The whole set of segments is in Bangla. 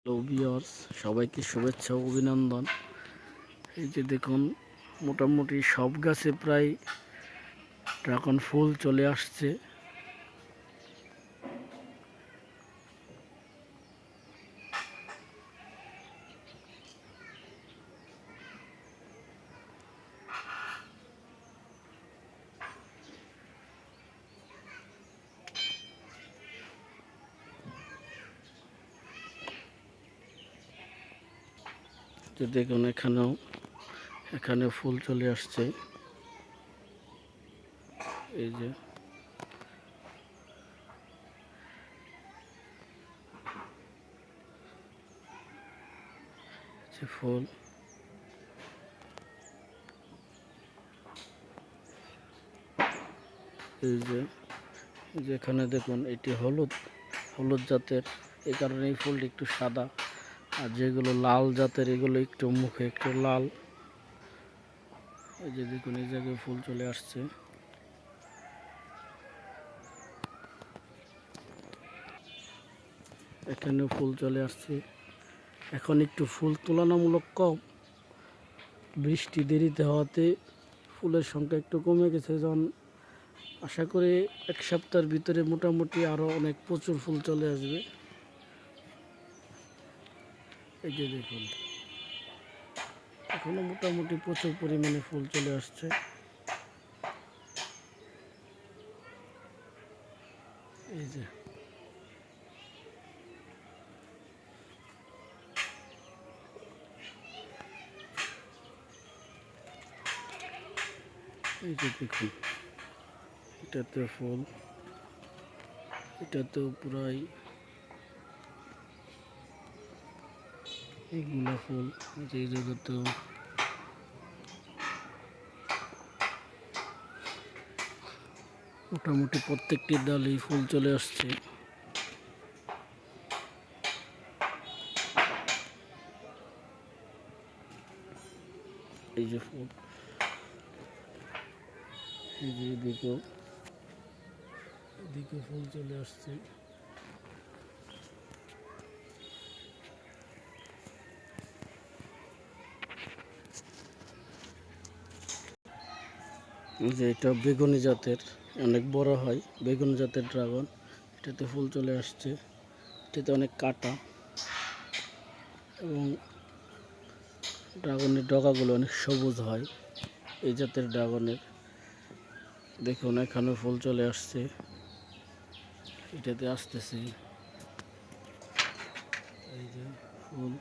হ্যালো ভিউয়ার্স, সবাইকে শুভেচ্ছা ও অভিনন্দন। এই যে দেখুন, মোটামুটি সব গাছে প্রায় ড্রাগন ফুল চলে আসছে। যে দেখুন, এখানে ফুল চলে আসছে। এই যে ফুল, এই যে এখানে দেখুন, এটি হলুদ হলুদ জাতের, এই কারণে এই ফুলটি একটু সাদা। আর যেগুলো লাল জাতের, এগুলো একটু মুখে একটু লাল। এই যে দেখুন, এই জায়গায় ফুল চলে আসছে। এখানেও ফুল চলে আসছে। এখন একটু ফুল তুলনামূলক কম, বৃষ্টি দেরিতে হওয়াতে ফুলের সংখ্যা একটু কমে গেছে। যখন আশা করি এক সপ্তাহের ভিতরে মোটামুটি আরও অনেক প্রচুর ফুল চলে আসবে। এই যে দেখুন, এখনো মোটামুটি প্রচুর পরিমাণে ফুল চলে আসছে। এই যে দেখুন, এটাতে ফুল, এটাতেও পুরাই এইগুলো ফুল। যে জায়গাতেও মোটামুটি প্রত্যেকটি ডালেই ফুল চলে আসছে। এই যে ফুল, এই যে এদিকেও ফুল চলে আসছে। যে এটা বেগুনি জাতের, অনেক বড় হয়, বেগুনি জাতের ড্রাগন। এটাতে ফুল চলে আসছে। এটাতে অনেক কাটা এবং ড্রাগনের ডগাগুলো অনেক সবুজ হয় এই জাতের ড্রাগনের। দেখুন, এখানে ফুল চলে আসছে, এটাতে আসতেছে। এই যে ফুল,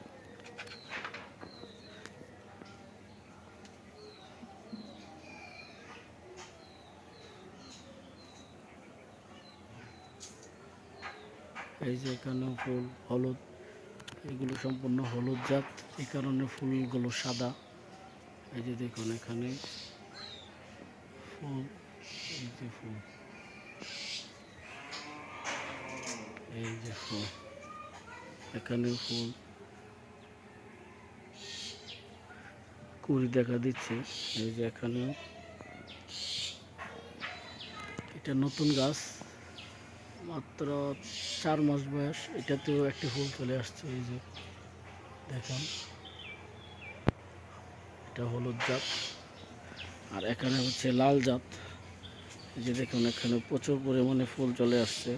এই যে এখানেও ফুল হলুদ, এগুলো সম্পূর্ণ হলুদ জাত, এই কারণে ফুলগুলো সাদা। এই যে দেখুন, এখানে ফুল, এই যে ফুল, এই যে ফুল, এখানেও ফুল কুড়ি দেখা দিচ্ছে। এই যে এখানেও, এটা নতুন গাছ, মাত্র 4 মাস বয়স। এটাতেও একটি ফুল চলে আসছে। এই যে দেখুন, এটা হলুদ জাত, আর এখানে হচ্ছে লাল জাত। এই যে দেখুন, এখানে প্রচুর পরিমাণে ফুল চলে আসছে।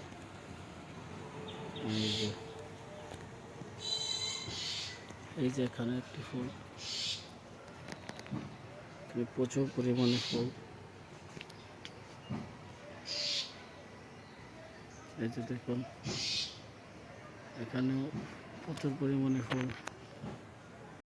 এই যে এখানে একটি ফুল, এখানে প্রচুর পরিমাণে ফুল। এই যে দেখুন, এখানেও প্রচুর পরিমাণে ফুল।